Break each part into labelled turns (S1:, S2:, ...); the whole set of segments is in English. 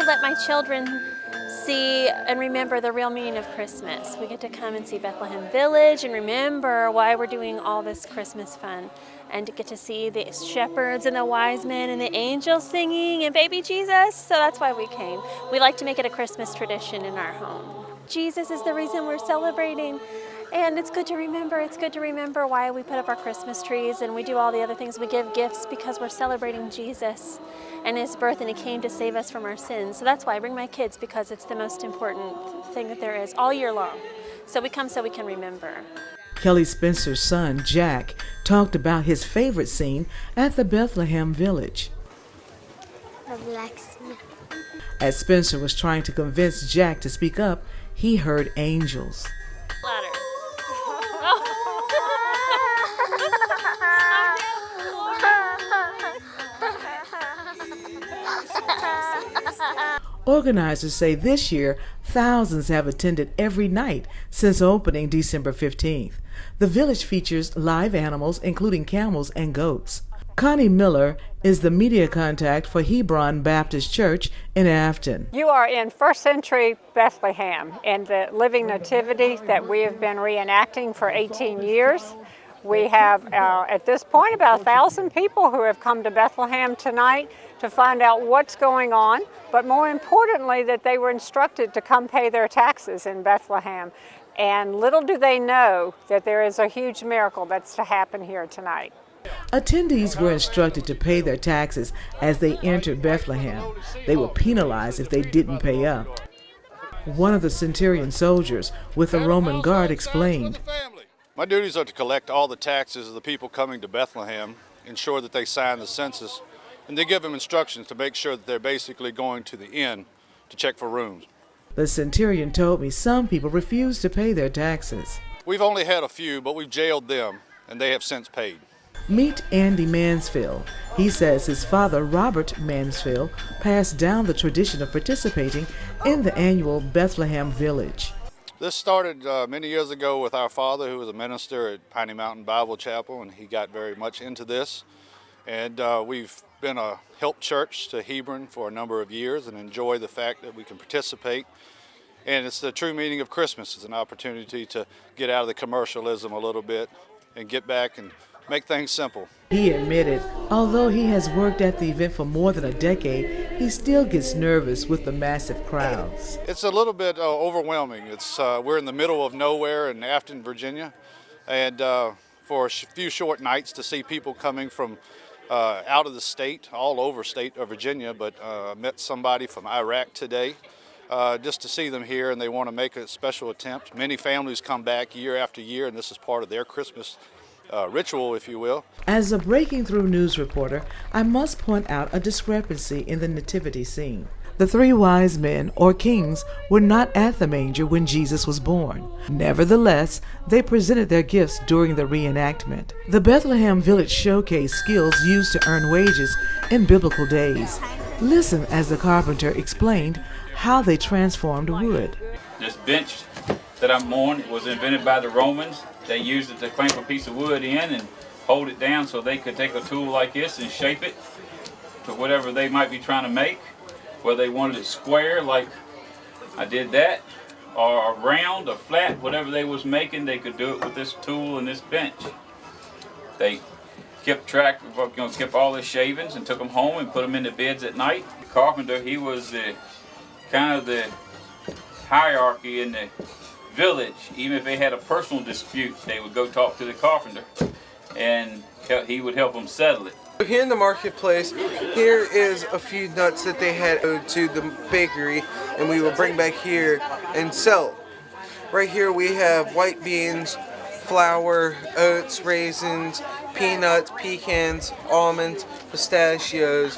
S1: let my children see and remember the real meaning of Christmas. We get to come and see Bethlehem Village and remember why we're doing all this Christmas fun, and to get to see the shepherds and the wise men and the angels singing and baby Jesus. So that's why we came. We like to make it a Christmas tradition in our home. Jesus is the reason we're celebrating. And it's good to remember. It's good to remember why we put up our Christmas trees and we do all the other things. We give gifts because we're celebrating Jesus and his birth, and he came to save us from our sins. So that's why I bring my kids, because it's the most important thing that there is all year long. So we come so we can remember.
S2: Kelly Spencer's son, Jack, talked about his favorite scene at the Bethlehem Village.
S3: The blacksmith.
S2: As Spencer was trying to convince Jack to speak up, he heard angels.
S1: Louder.
S2: Organizers say this year, thousands have attended every night since opening December 15th. The village features live animals, including camels and goats. Connie Miller is the media contact for Hebron Baptist Church in Afton.
S4: You are in first century Bethlehem and the living nativity that we have been reenacting for 18 years. We have, at this point, about 1,000 people who have come to Bethlehem tonight to find out what's going on, but more importantly, that they were instructed to come pay their taxes in Bethlehem. And little do they know that there is a huge miracle that's to happen here tonight.
S2: Attendees were instructed to pay their taxes as they entered Bethlehem. They were penalized if they didn't pay up. One of the centurion soldiers with the Roman guard explained,
S5: "My duties are to collect all the taxes of the people coming to Bethlehem, ensure that they sign the census, and they give them instructions to make sure that they're basically going to the inn to check for rooms."
S2: The centurion told me some people refused to pay their taxes.
S5: "We've only had a few, but we've jailed them, and they have since paid."
S2: Meet Andy Mansfield. He says his father, Robert Mansfield, passed down the tradition of participating in the annual Bethlehem Village.
S5: This started many years ago with our father, who was a minister at Piney Mountain Bible Chapel, and he got very much into this. And we've been a help church to Hebron for a number of years and enjoy the fact that we can participate. And it's the true meaning of Christmas. It's an opportunity to get out of the commercialism a little bit and get back and make things simple.
S2: He admitted, although he has worked at the event for more than a decade, he still gets nervous with the massive crowds.
S5: It's a little bit overwhelming. We're in the middle of nowhere in Afton, Virginia, and for a few short nights to see people coming from out of the state, all over state of Virginia, but I met somebody from Iraq today, just to see them here, and they want to make a special attempt. Many families come back year after year, and this is part of their Christmas ritual, if you will.
S2: As a breaking through news reporter, I must point out a discrepancy in the nativity scene. The three wise men, or kings, were not at the manger when Jesus was born. Nevertheless, they presented their gifts during the reenactment. The Bethlehem Village showcased skills used to earn wages in biblical days. Listen as the carpenter explained how they transformed wood.
S6: This bench that I'm on was invented by the Romans. They used it to clamp a piece of wood in and hold it down so they could take a tool like this and shape it to whatever they might be trying to make. Whether they wanted it square, like I did that, or round or flat, whatever they was making, they could do it with this tool and this bench. They kept track of, kept all the shavings and took them home and put them in the beds at night. The carpenter, he was kind of the hierarchy in the village. Even if they had a personal dispute, they would go talk to the carpenter, and he would help them settle it.
S7: Here in the marketplace, here is a few nuts that they had to the bakery, and we will bring back here and sell. Right here we have white beans, flour, oats, raisins, peanuts, pecans, almonds, pistachios,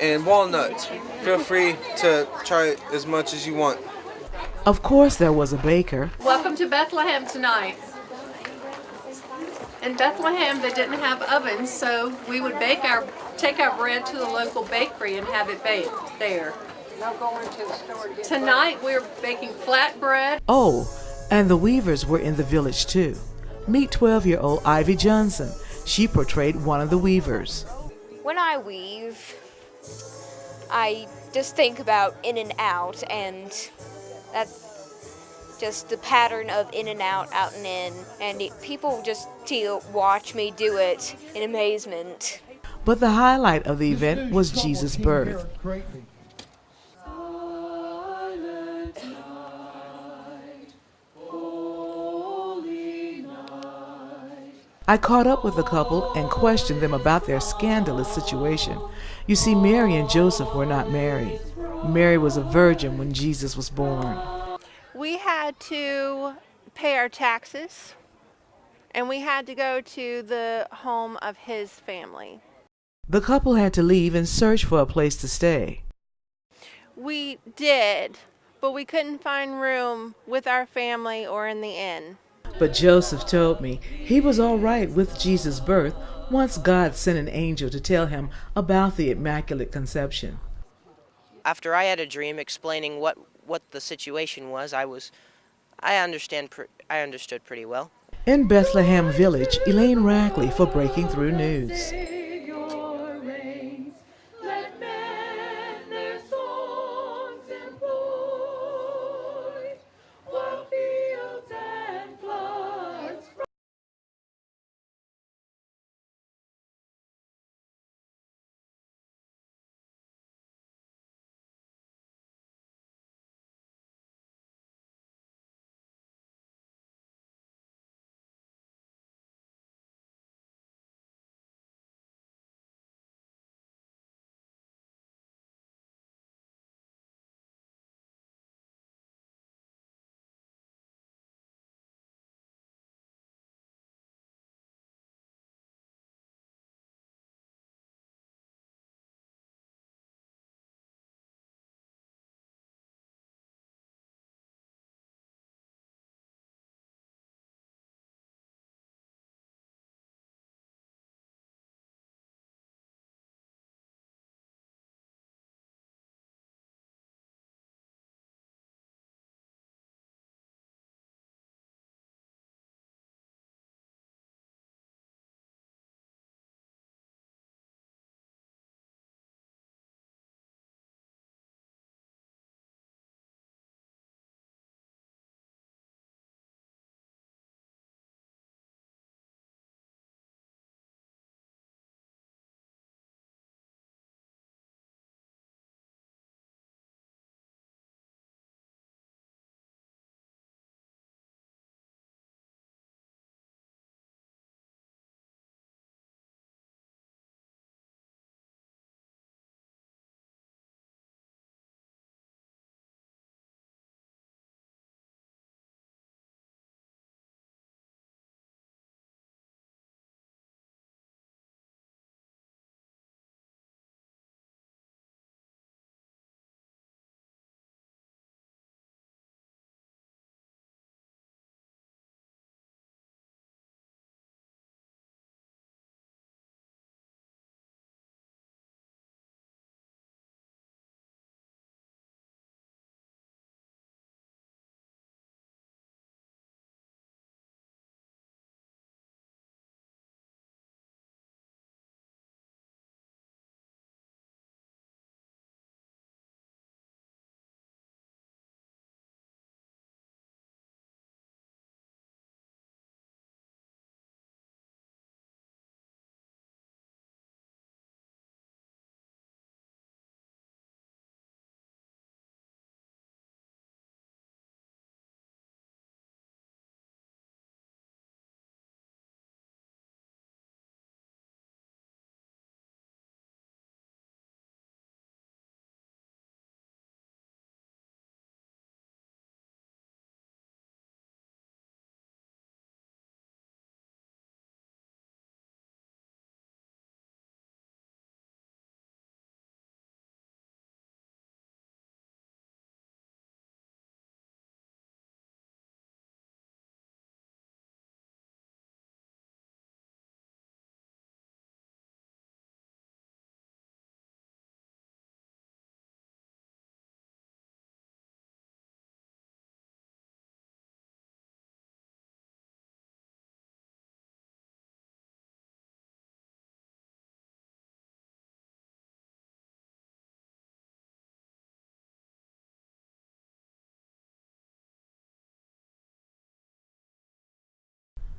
S7: and walnuts. Feel free to try as much as you want.
S2: Of course there was a baker.
S8: Welcome to Bethlehem tonight. In Bethlehem they didn't have ovens, so we would take our bread to the local bakery and have it baked there. Tonight we're baking flatbread.
S2: Oh, and the weavers were in the village too. Meet 12-year-old Ivy Johnson. She portrayed one of the weavers.
S3: When I weave, I
S9: just think about In and Out, and that's just the pattern of in and out, out and in, and people just to watch me do it in amazement.
S2: But the highlight of the event was Jesus' birth. I caught up with the couple and questioned them about their scandalous situation. You see, Mary and Joseph were not married. Mary was a virgin when Jesus was born.
S10: We had to pay our taxes, and we had to go to the home of his family.
S2: The couple had to leave and search for a place to stay.
S10: We did, but we couldn't find room with our family or in the inn.
S2: But Joseph told me he was all right with Jesus' birth once God sent an angel to tell him about the Immaculate Conception.
S11: After I had a dream explaining what the situation was, I understood pretty well.
S2: In Bethlehem Village, Elaine Rackley for Breaking Through News.